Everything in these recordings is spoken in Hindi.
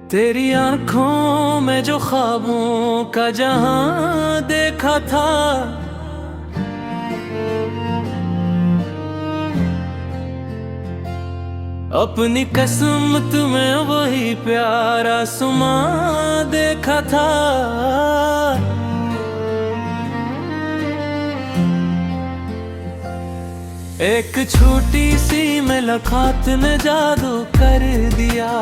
तेरी आंखों में जो ख्वाबों का जहां देखा था, अपनी किस्मत में वही प्यारा सुमा देखा था। एक छोटी सी मुलाकात ने जादू कर दिया,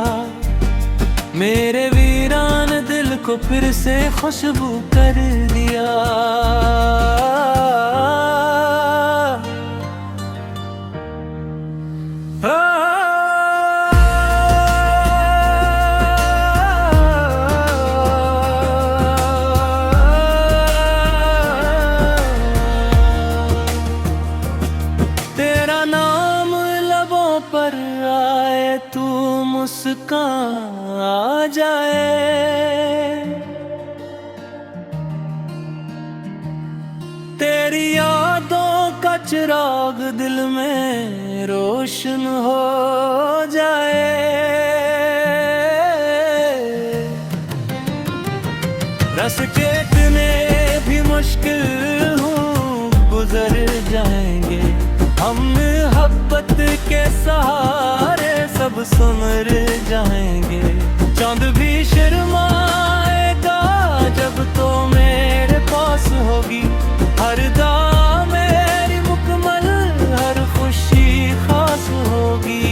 मेरे वीरान दिल को फिर से खुशबू कर दिया। तेरा नाम लबों पर आए, तू मुस्कान आ जाए। तेरी यादों का चिराग दिल में रोशन हो जाए। रास्ते इतने भी मुश्किल हूँ गुजर जाएंगे, हम मोहब्बत के सहारे सब संवर जाएंगे। चांद भी शर्माएगा जब तो मेरे पास होगी, हर दाम मेरी मुकम्मल, हर खुशी खास होगी।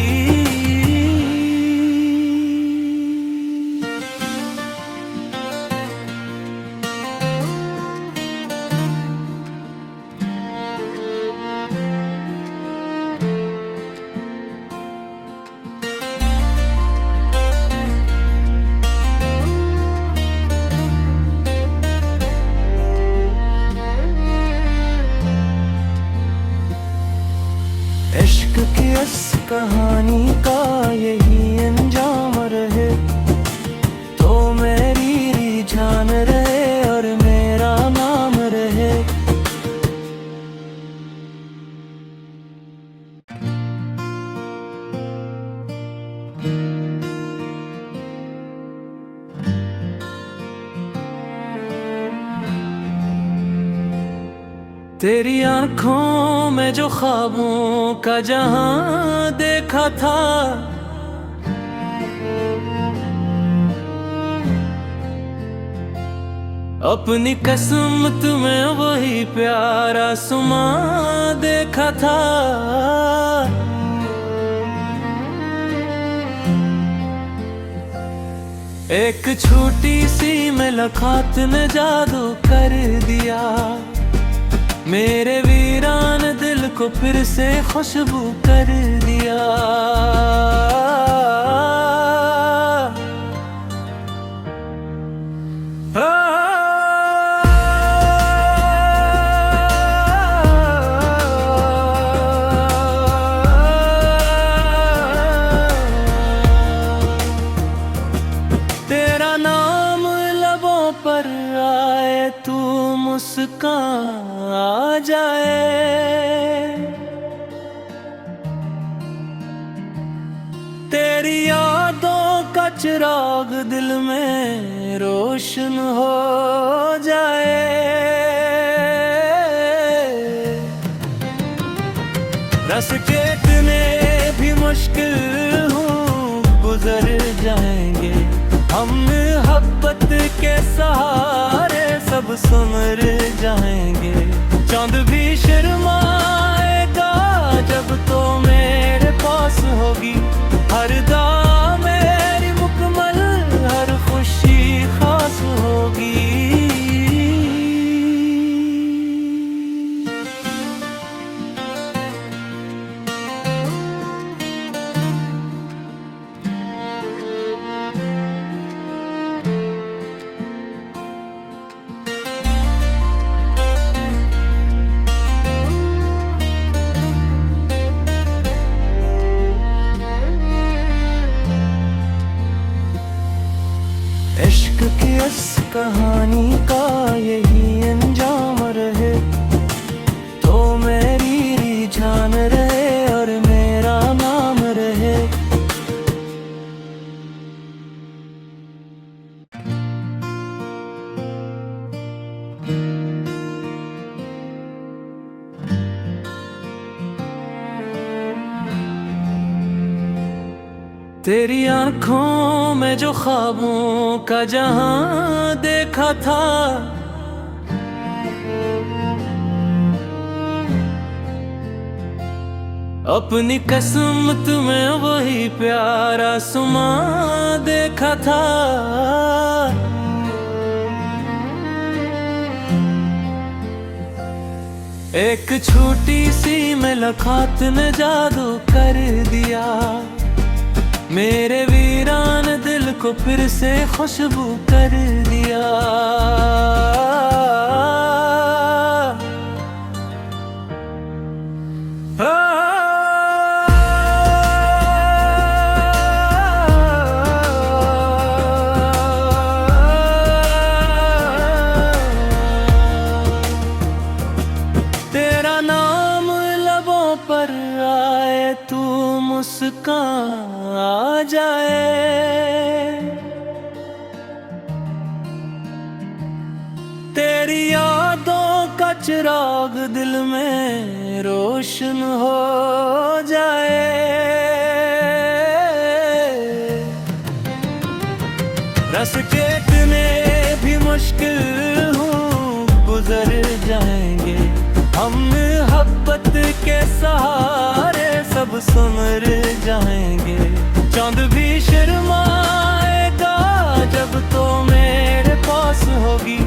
इश्क की इस कहानी का यही अंजाम रहे, तो मेरी जान रहे और मेरा नाम रहे। तेरी आंखों में जो ख्वाबों का जहां देखा था, अपनी किस्मत में वही प्यारा सुमा देखा था। एक छोटी सी मुलाकात ने जादू कर दिया, मेरे वीरान दिल को फिर से खुशबू कर दिया। तेरा नाम लबों पर आए, तू मुस्कान आ जाए। तेरी यादों का चिराग दिल में रोशन हो जाए। रास्ते इतने भी मुश्किल हूँ गुजर जाएंगे, हम मोहब्बत के सहारे सब संवर जाएंगे। चांद भी शर्माएगा जब तो मेरे पास होगी, हर दाम मेरी मुकम्मल, हर खुशी खास होगी। तेरी आंखों में जो ख्वाबों का जहां देखा था, अपनी किस्मत में वही प्यारा सुमा देखा था। एक छोटी सी मुलाकात ने जादू कर दिया, मेरे वीरान दिल को फिर से खुशबू कर दिया। तेरा नाम लबों पर आए, तू मुस्कान आ जाए। तेरी यादों का चिराग दिल में रोशन हो जाए। रास्ते इतने भी मुश्किल हूँ गुजर जाएंगे, हम मोहब्बत के सहारे सब संवर जाएंगे। चांद भी शर्माएगा जब तो मेरे पास होगी,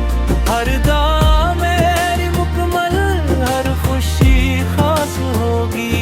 हर दाम मेरी मुकम्मल, हर खुशी खास होगी।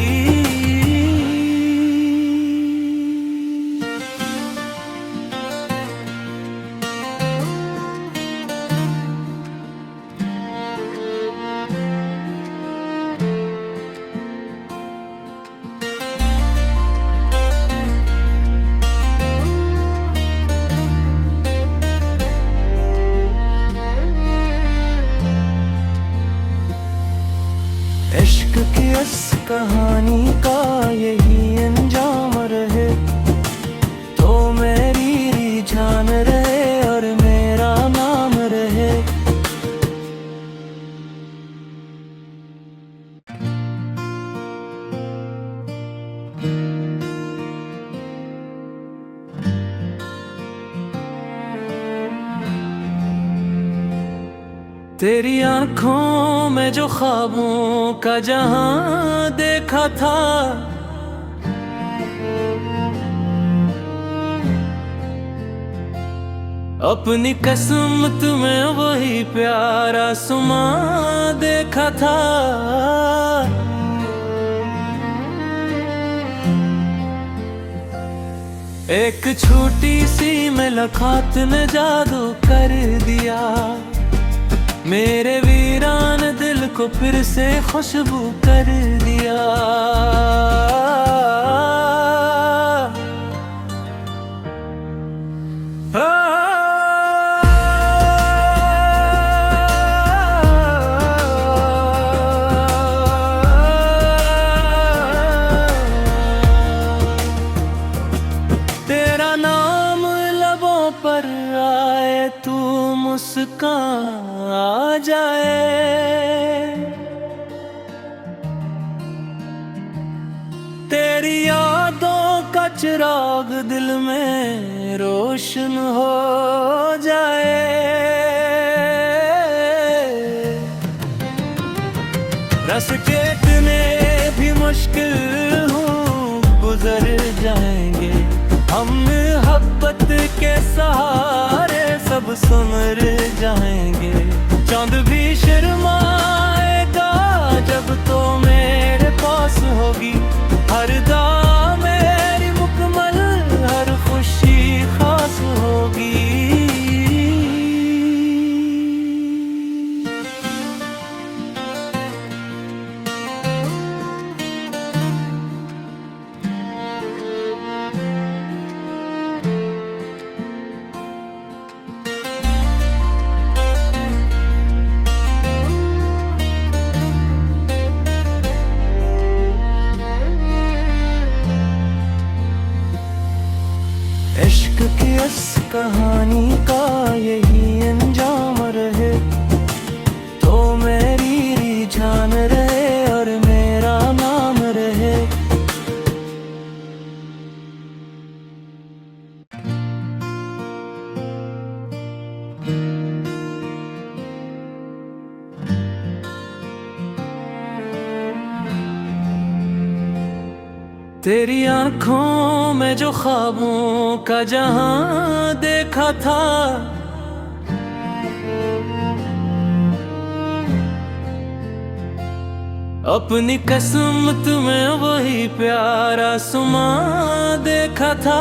इश्क की इस कहानी का यही अंजाम रहे, तो मेरी जान रहे और मेरा नाम रहे। तेरी आंखों में जो ख्वाबों का जहां देखा था, अपनी किस्मत में वही प्यारा सुमा देखा था। एक छोटी सी मुलाकात ने जादू कर दिया, मेरे वीरान दिल को फिर से खुशबू कर दिया। तेरा नाम लबों पर आए, तू मुस्कान आ जाए। तेरी यादों का चिराग दिल में रोशन हो जाए। रास्ते इतने भी मुश्किल हूँ गुजर जाएंगे, हम मोहब्बत के सहारे सब संवर जाएंगे। चांद भी शर्माएगा जब तो मेरे पास होगी, हर दाम मेरी मुकम्मल, हर खुशी खास होगी। तेरी आंखों में जो ख्वाबों का जहां देखा था, अपनी किस्मत में वही प्यारा सुमा देखा था।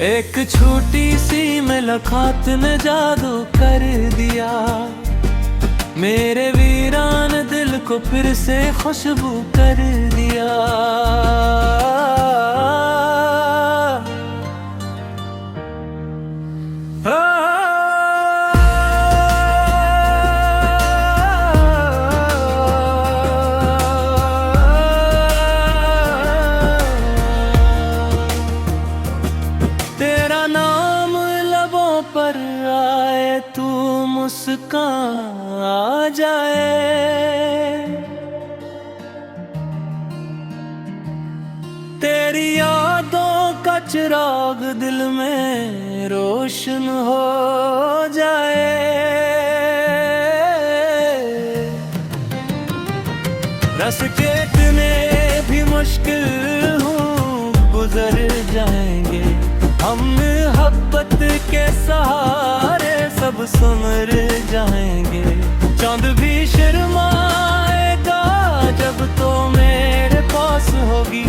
एक छोटी सी मुलाकात ने जादू कर दिया, मेरे वीरान दिल को फिर से खुशबू कर दिया। तेरा नाम लबों पर आए, तू मुस्कान आ जाए। तेरी यादों का चिराग दिल में रोशन हो जाए। रास्ते इतने भी मुश्किल हूँ गुजर जाएंगे, हम मोहब्बत के सहारे सब संवर जाएंगे। चांद भी शर्माएगा जब तो मेरे पास होगी,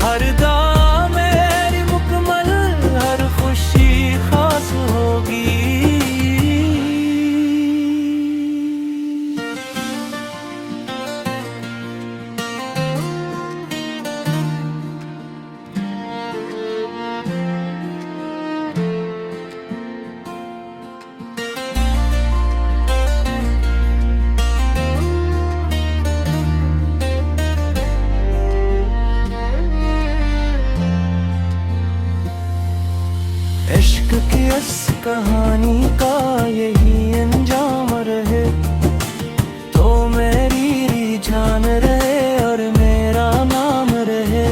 हर दुआ मेरी मुकम्मल, हर खुशी खास होगी। इश्क की इस कहानी का यही अंजाम रहे, तो मेरी जान रहे और मेरा नाम रहे।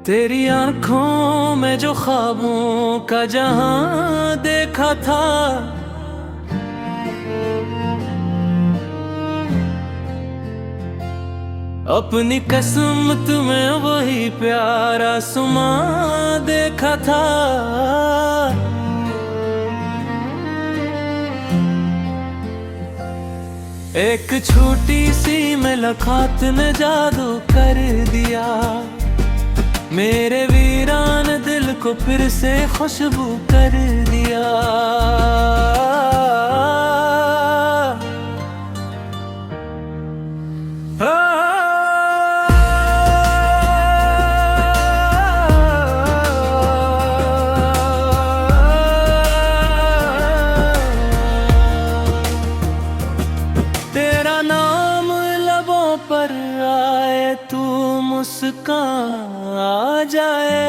तेरी आंखों में जो ख्वाबों का जहां देखा था, अपनी किस्मत में वही प्यारा सुमा देखा था। एक छोटी सी मुलाकात ने जादू कर दिया, मेरे वीरान दिल को फिर से खुशबू कर दिया। तेरा नाम लबों पर आए, तू मुस्कान आ जाए।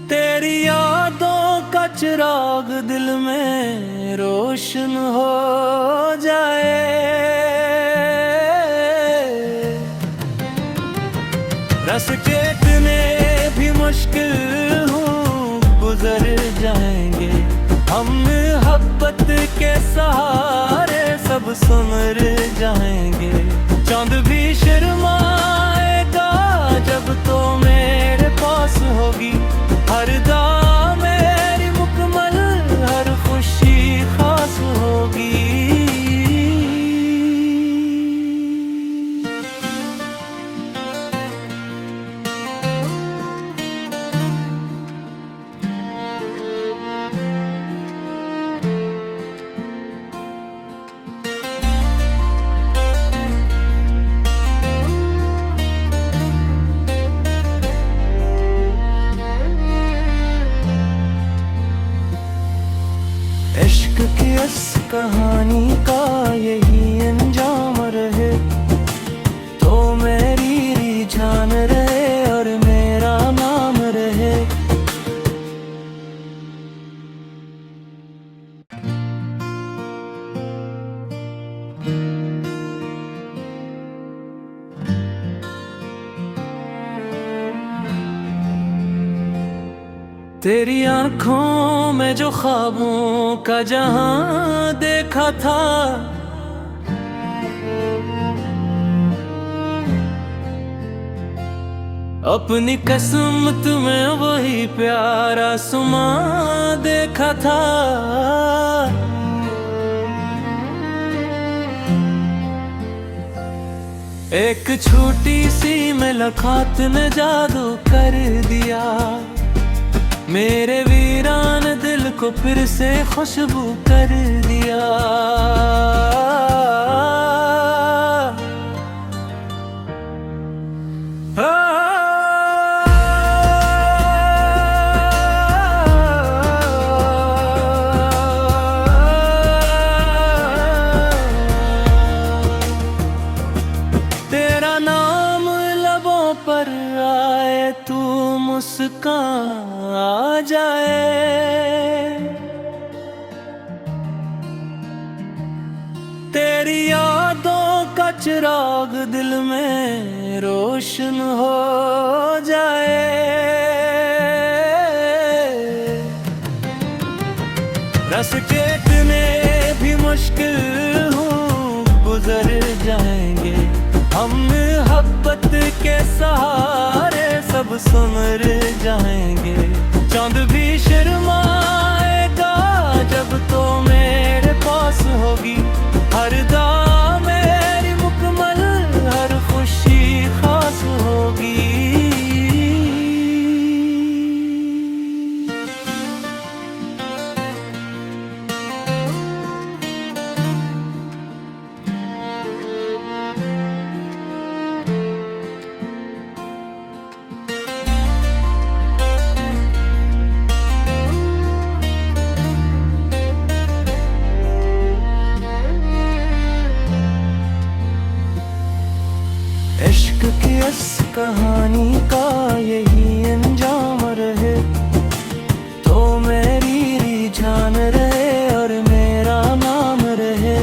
तेरी यादों का चिराग दिल में रोशन हो जाए। रास्ते इतने भी मुश्किल हूँ गुजर जाएंगे, हम मोहब्बत के सहारे सब संवर जाएंगे। चांद भी शर्माएगा जब तो मेरे पास होगी, हर दुआ मेरी मुकम्मल, हर खुशी खास होगी। इश्क की इस कहानी का यही अंजाम रहे, तो मेरी जान रहे और मेरा नाम रहे। तेरी आंखों में जो ख्वाबों का जहां देखा था, अपनी किस्मत में वही प्यारा सुमा देखा था। एक छोटी सी मुलाकात ने जादू कर दिया, मेरे वीरान दिल को फिर से खुशबू कर दिया। तेरा नाम लबों पर आए, तू मुस्कान आ जाए। तेरी यादों का चिराग दिल में रोशन हो जाए। रास्ते इतने भी मुश्किल हूँ गुजर जाएंगे, हम मोहब्बत के सहारे सब संवर जाएंगे। चांद भी शर्माएगा जब तो मेरे पास होगी, हर दुआ मेरी मुकम्मल, हर खुशी खास होगी। इश्क की इस कहानी का यही अंजाम रहे, तो मेरी रिझान रहे और मेरा नाम रहे।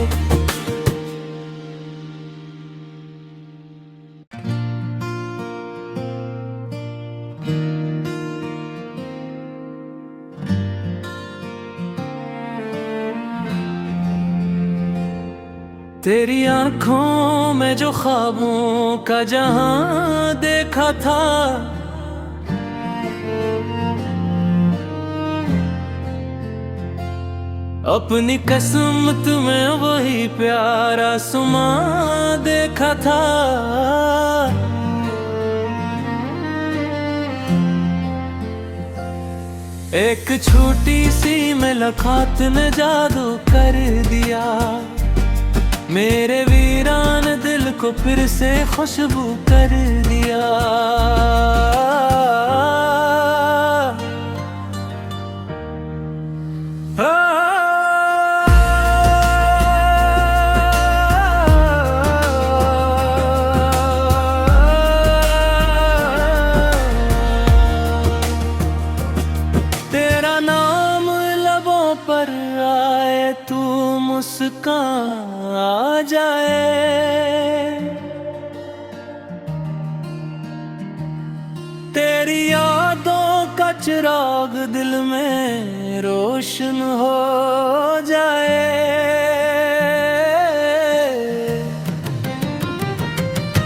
तेरी आंखों में जो ख्वाबों का जहां देखा था, अपनी किस्मत में वही प्यारा सुमा देखा था। एक छोटी सी मुलाकात ने जादू कर दिया, मेरे वीरान दिल को फिर से खुशबू कर दिया। तेरा नाम लबों पर आए, तू मुस्कान आ जाए। तेरी यादों का चिराग दिल में रोशन हो जाए।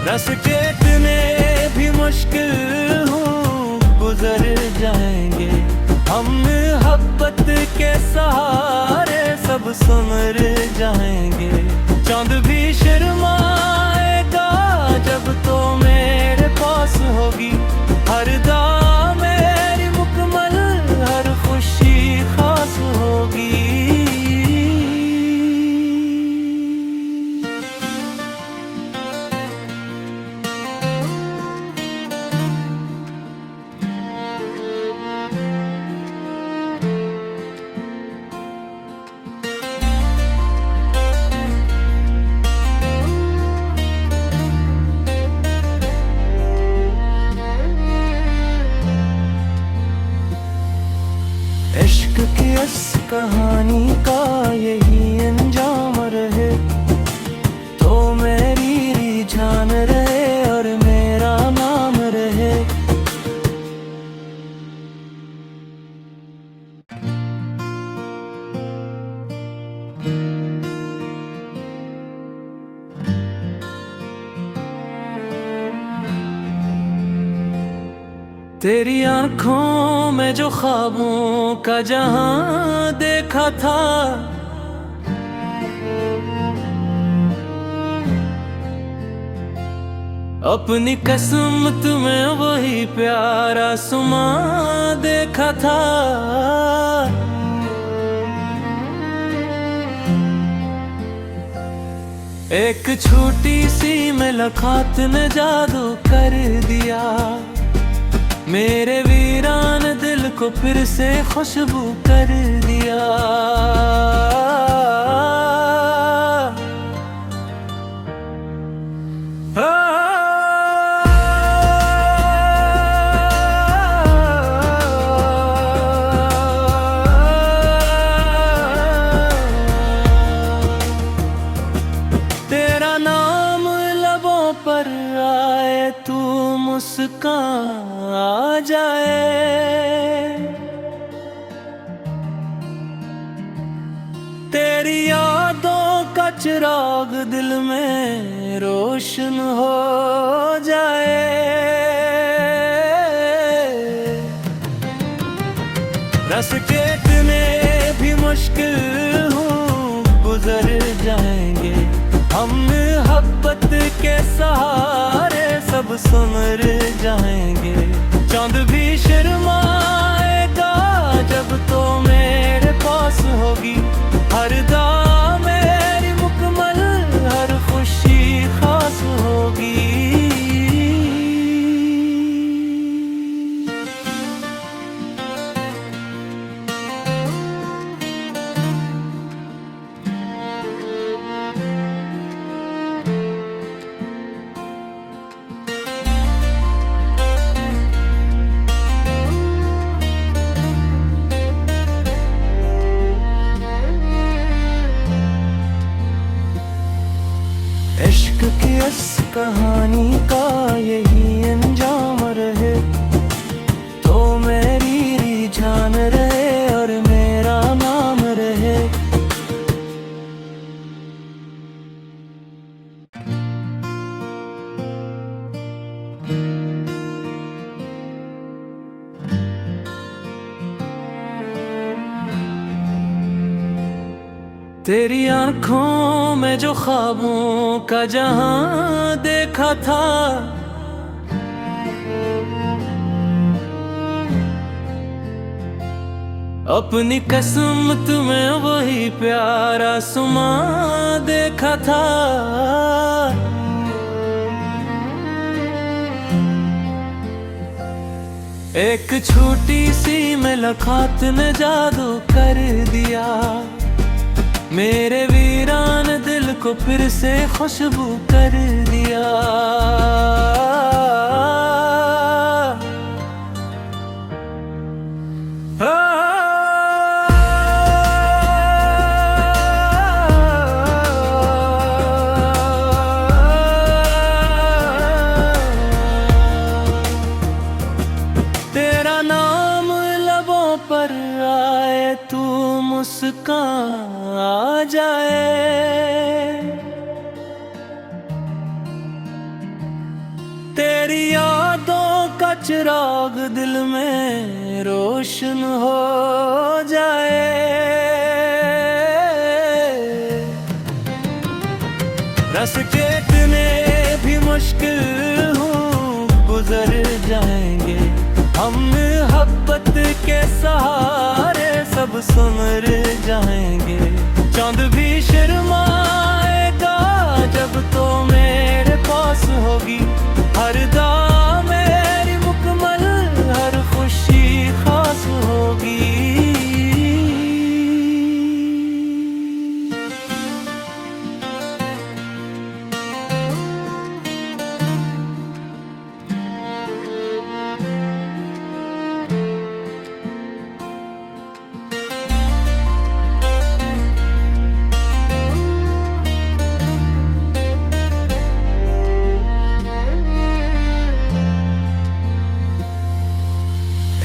रास्ते इतने भी मुश्किल हूँ गुजर जाएंगे, हम मोहब्बत के सहारे सब संवर जाएंगे। चांद भी शर्माएगा जब तो मेरे पास होगी, हर दुआ मेरी मुकम्मल, हर खुशी खास होगी। इश्क की इस कहानी का यही अंजाम रहे, तो मेरी रिझान रहे और मेरा नाम रहे। तेरी आंखों में जो ख्वाबों का जहां देखा था, अपनी किस्मत में वही प्यारा सुमा देखा था। एक छोटी सी मुलाकात ने जादू कर दिया, मेरे वीरान दिल को फिर से खुशबू कर दिया। तेरा नाम लबों पर आए, तू मुस्कान आ जाए। तेरी यादों का चिराग दिल में रोशन हो जाए। रास्ते इतने भी मुश्किल हूँ गुजर जाएंगे, हम मोहब्बत के सहारे सब संवर जाएंगे। चांद भी शर्माएगा जब तो मेरे पास होगी, हर दाम मेरी मुकम्मल, हर खुशी खास होगी। इश्क की इस कहानी का यही अंजाम रहे, तो मेरी जान रहे और मेरा नाम रहे। तेरी आंखों में जो ख्वाबों का जहां देखा था, अपनी किस्मत में वही प्यारा सुमा देखा था। एक छोटी सी मुलाकात ने जादू कर दिया, मेरे वीरान दिल को फिर से खुशबू कर दिया। तेरा नाम लबों पर आए, तू मुस्कान आ जाए। तेरी यादों का चिराग दिल में रोशन हो जाए। रास्ते इतने भी मुश्किल हूँ गुजर जाएंगे, हम मोहब्बत के सहारे सब संवर जाएंगे। चांद भी शर्माएगा जब तो मेरे पास होगी, हर दाम मेरी मुकम्मल, हर खुशी खास होगी।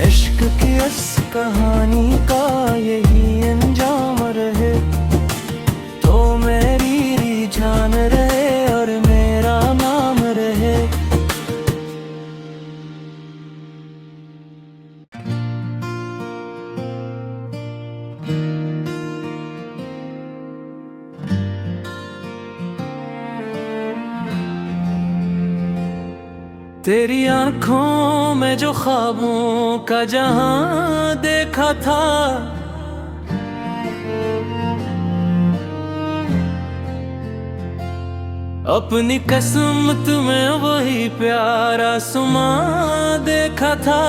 इश्क की इस कहानी का यही अंजाम रहे, तो मेरी जान रहे और मेरा नाम रहे। तेरी आंखों में जो ख्वाबों का जहां देखा था, अपनी किस्मत में वही प्यारा सुमा देखा था।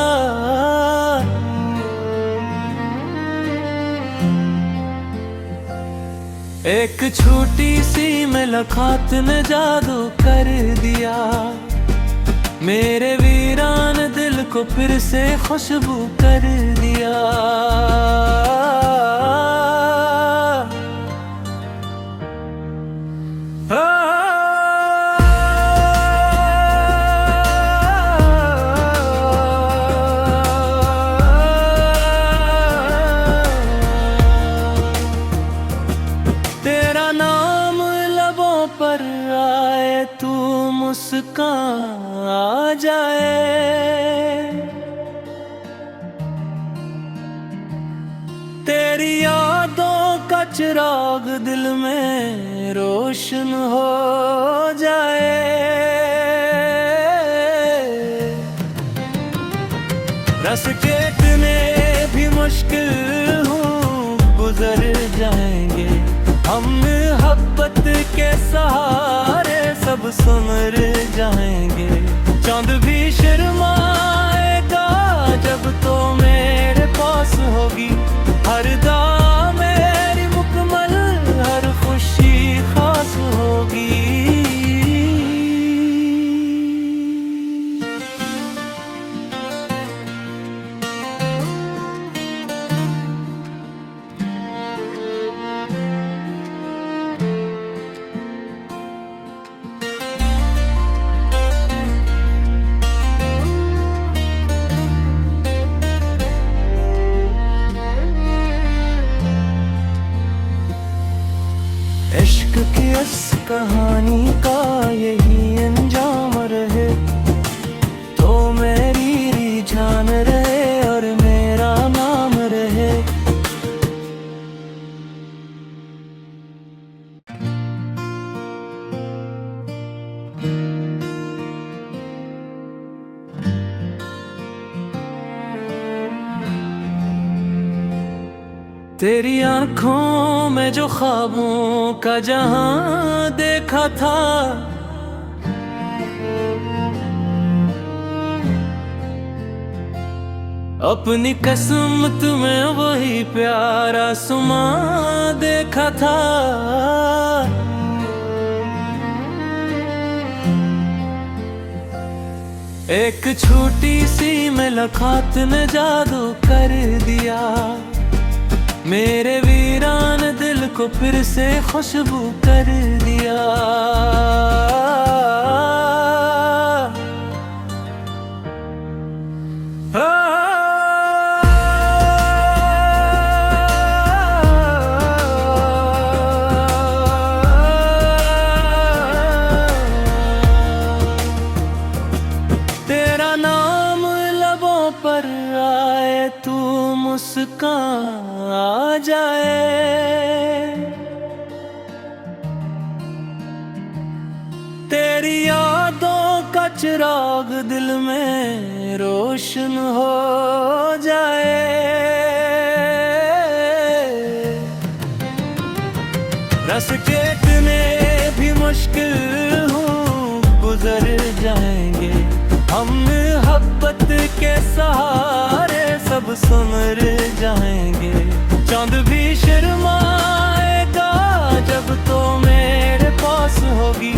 एक छोटी सी मुलाकात ने जादू कर दिया, मेरे वीरान दिल को फिर से खुशबू कर दिया। तेरा नाम लबों पर आए, तू मुस्कान आ जाए। तेरी यादों का चिराग दिल में रोशन हो जाए। रास्ते इतने भी मुश्किल हूँ गुजर जाएंगे, हम मोहब्बत के सहारे सब संवर जाएंगे। चांद भी शर्माएगा जब तो मेरे पास होगी, हर दाम मेरी मुकम्मल, हर खुशी खास होगी। इश्क की इस कहानी का यही अंजाम रहे, तो मेरी जान रहे और मेरा नाम रहे। तेरी आंखों में जो ख्वाबों का जहां देखा था, अपनी किस्मत में वही प्यारा सुमा देखा था। एक छोटी सी मुलाकात ने जादू कर दिया, मेरे वीरान दिल को फिर से खुशबू कर दिया। तेरा नाम लबों पर आए, तू मुस्कान आ जाए। तेरी यादों का चिराग दिल में रोशन हो जाए। रास्ते इतने भी मुश्किल हूँ गुजर जाएंगे, हम मोहब्बत के सहारे सब संवर जाएंगे। चांद भी शर्माएगा जब तो मेरे पास होगी,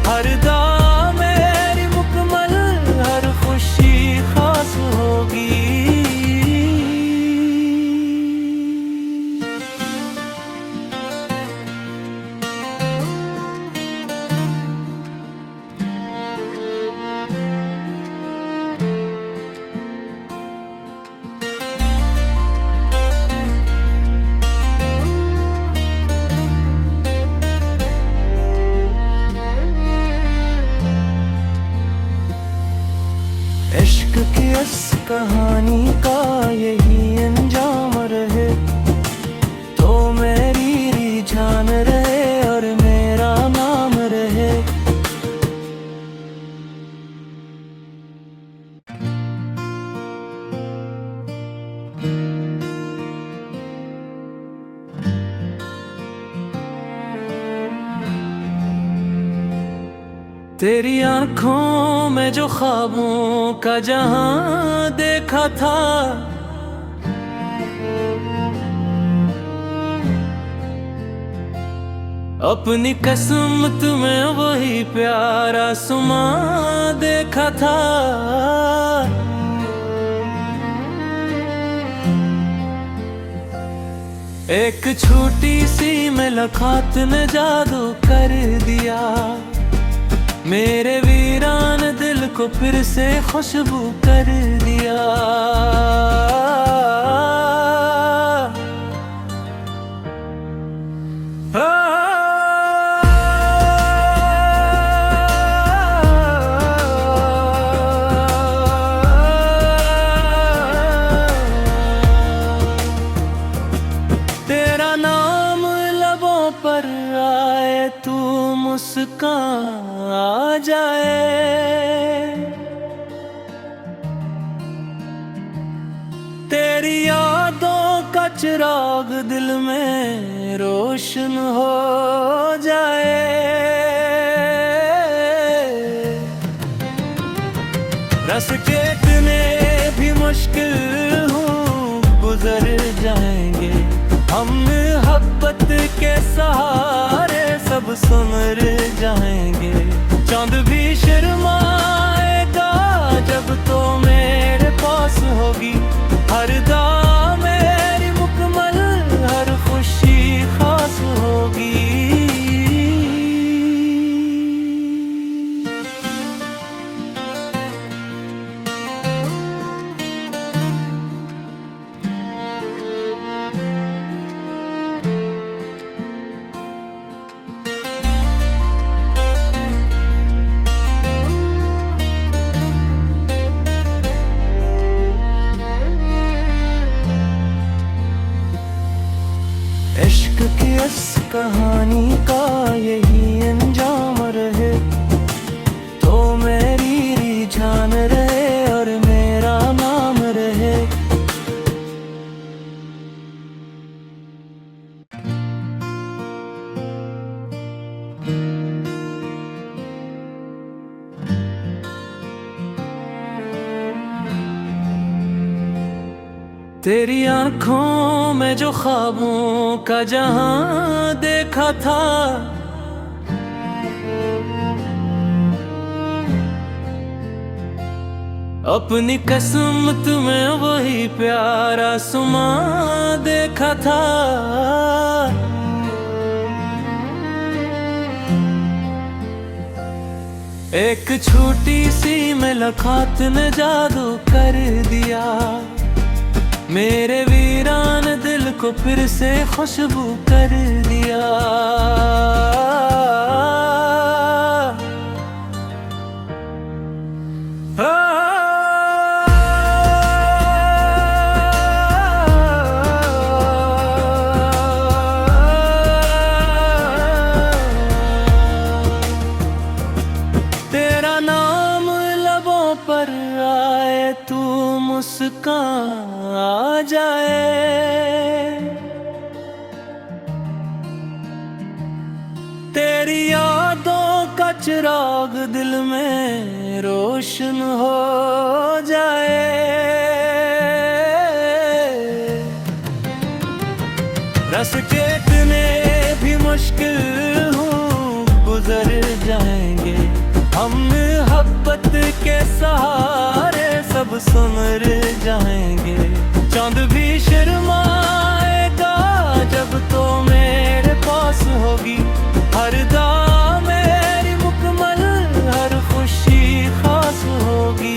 हर दाम मेरी मुकम्मल, हर खुशी खास होगी। इश्क की इस कहानी का यही अंजाम रहे, तो मेरी जान रहे और मेरा नाम रहे। तेरी आंखों में जो ख्वाबों का जहां देखा था, अपनी कसम तुम्हें वही प्यारा सुमा देखा था। एक छोटी सी मुलाकात ने जादू कर दिया, मेरे वीरान दिल को फिर से खुशबू कर दिया। तेरा नाम लबों पर आए, तू मुस्कान आ जाए। तेरी यादों का चिराग दिल में रोशन हो जाए। रास्ते इतने भी मुश्किल हूँ गुजर जाएंगे, हम मोहब्बत के सहारे सब संवर जाएंगे। चांद भी शर्माएगा जब तो मेरे पास होगी, हर दाम मेरी मुकम्मल, हर खुशी खास होगी। इश्क की इस कहानी का यही अंजाम रहे, तो मेरी जान रहे और मेरा नाम रहे। तेरी आंखों में जो ख्वाबों का जहां देखा था, अपनी कसम तुम्हें वही प्यारा सुमा देखा था। एक छोटी सी मुलाकात ने जादू कर दिया, मेरे वीरान दिल को फिर से खुशबू कर दिया। तेरा नाम लबों पर आए, तू मुस्कान आ जाए। तेरी यादों का चिराग दिल में रोशन हो जाए। रास्ते इतने भी मुश्किल हूँ गुजर जाएंगे, हम मोहब्बत के सहारे सब संवर जाएंगे। चांद भी शर्माएगा जब तो मेरे पास होगी, हर दाम मेरी मुकम्मल, हर खुशी खास होगी।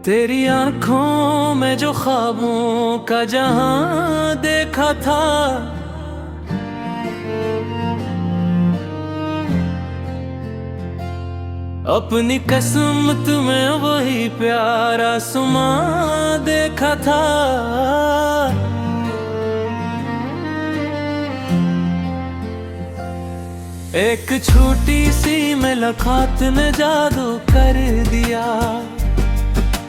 तेरी आंखों में जो ख्वाबों का जहां देखा था, अपनी किस्मत में वही प्यारा सुमा देखा था। एक छोटी सी मुलाकात ने जादू कर दिया,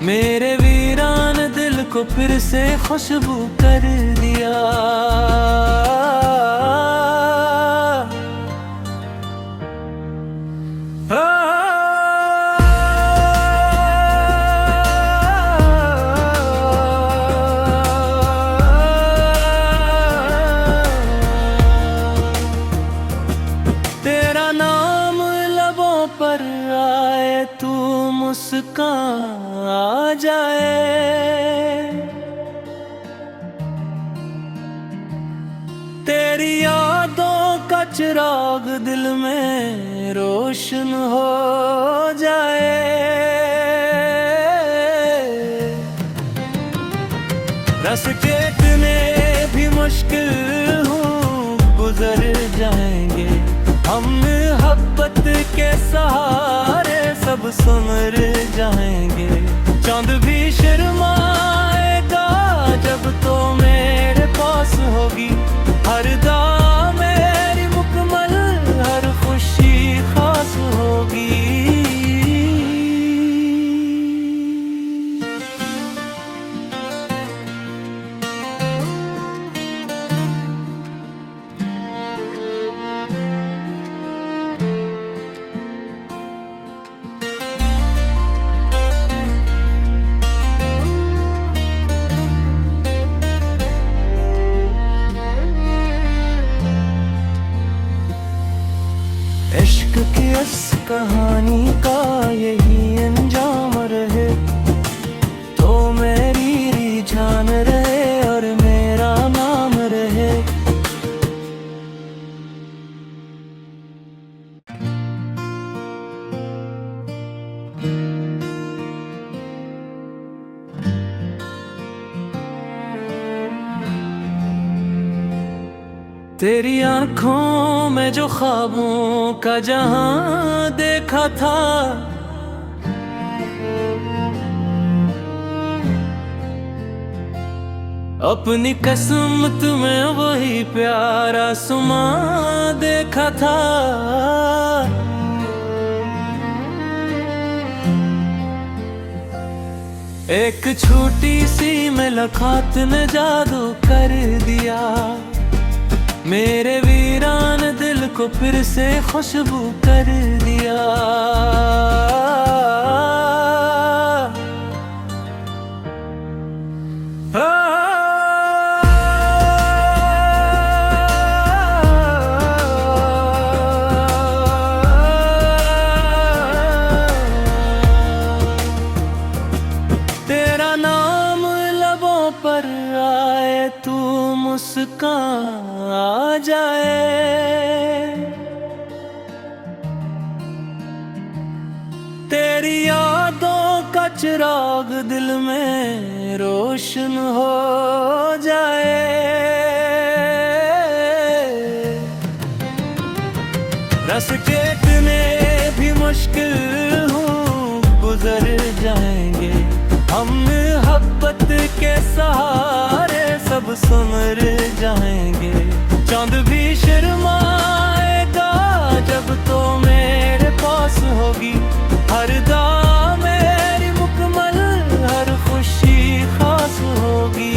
मेरे वीरान दिल को फिर से खुशबू कर दिया। तेरा नाम लबों पर आए, तू मुस्कान आ जाए। तेरी यादों का चिराग दिल में रोशन हो जाए। रास्ते इतने भी मुश्किल हूँ गुजर जाएंगे, हम मोहब्बत के सहारे सब संवर जाएंगे। चांद भी शर्माएगा जब तो मेरे पास होगी, हर दाम मेरी मुकम्मल, हर खुशी खास होगी। इश्क की इस कहानी का यही अंजाम रहे, तो मेरी जान रहे और मेरा नाम रहे। तेरी आंखों में जो ख्वाबों का जहां देखा था, अपनी किस्मत में वही प्यारा सुमा देखा था। एक छोटी सी मुलाकात ने जादू कर दिया, मेरे वीरान दिल को फिर से खुशबू कर दिया। तेरा नाम लबों पर आए, तू मुस्कान आ जाए। तेरी यादों का चिराग दिल में रोशन हो जाए। रास्ते इतने भी मुश्किल हूँ गुजर जाएंगे, हम मोहब्बत के सहारे सब संवर जाएंगे। चांद भी शर्माएगा जब तो मेरे पास होगी, हर दाम मेरी मुकम्मल, हर खुशी खास होगी।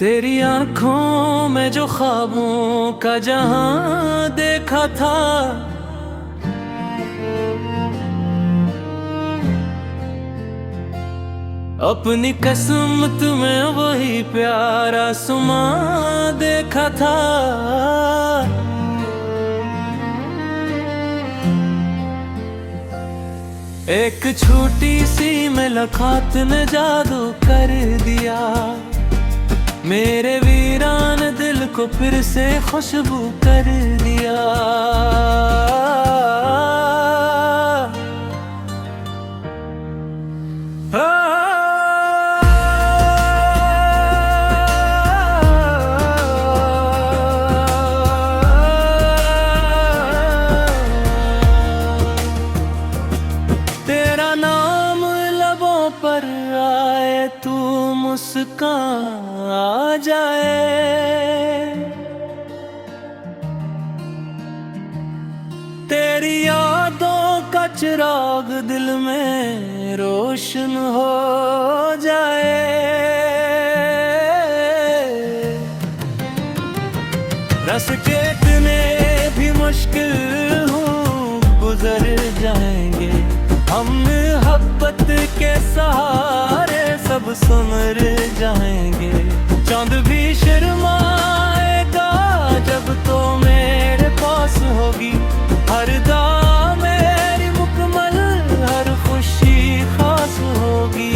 तेरी आंखों में जो ख्वाबों का जहां देखा था, अपनी किस्मत में वही प्यारा सुमा देखा था। एक छोटी सी मुलाकात ने जादू कर दिया, मेरे वीरान दिल को फिर से खुशबू कर दिया। तेरा नाम लबों पर आए, तू मुस्कान आ जाए। तेरी यादों का चिराग दिल में रोशन हो जाए। रास्ते इतने भी मुश्किल हूँ गुजर जाएंगे, हम मोहब्बत के सहारे सब संवर जाएंगे। चांद भी शर्माएगा जब तो मेरे पास होगी, हर दुआ मेरी मुकम्मल, हर खुशी खास होगी।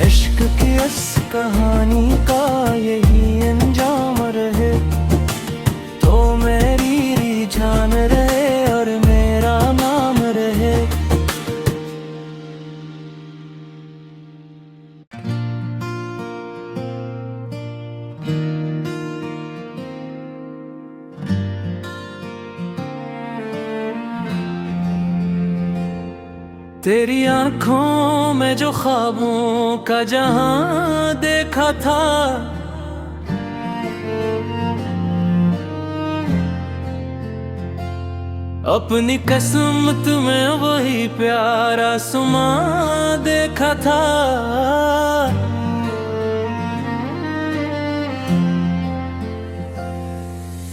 इश्क की इस कहानी का यही अंजाम रहे, तो मेरी रिझान रहे और मेरा नाम रहे। तेरी आंखों में जो ख्वाबों का जहां देखा था, अपनी किस्मत में वही प्यारा सुमा देखा था।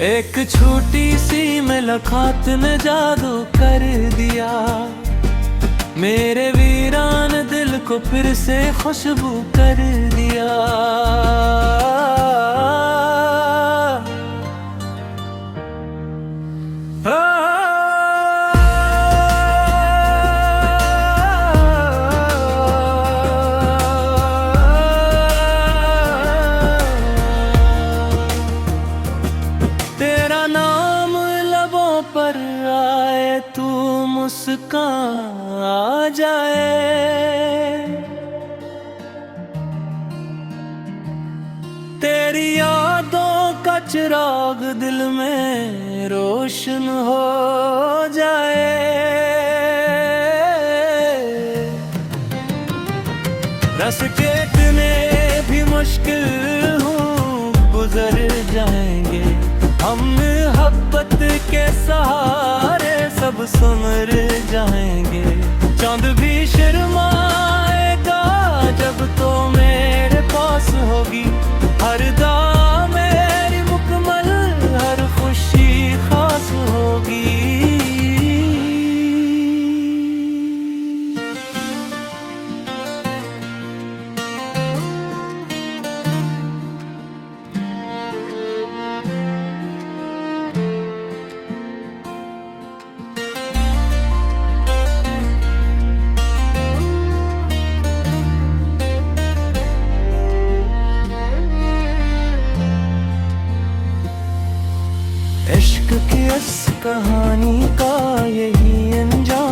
एक छोटी सी मुलाकात ने जादू कर दिया, मेरे वीरान दिल को फिर से खुशबू कर दिया। तेरा नाम लबों पर आए, तू मुस्कान आ जाए। तेरी यादों का चिराग दिल में रोशन हो जाए। रास्ते इतने भी मुश्किल हूँ गुजर जाएंगे, हम मोहब्बत के सहारे सब संवर जाएंगे। चांद भी शर्माएगा जब तो मेरे पास होगी, हर दुआ मेरी मुकम्मल, हर खुशी खास होगी। इश्क की इस कहानी का यही अंजाम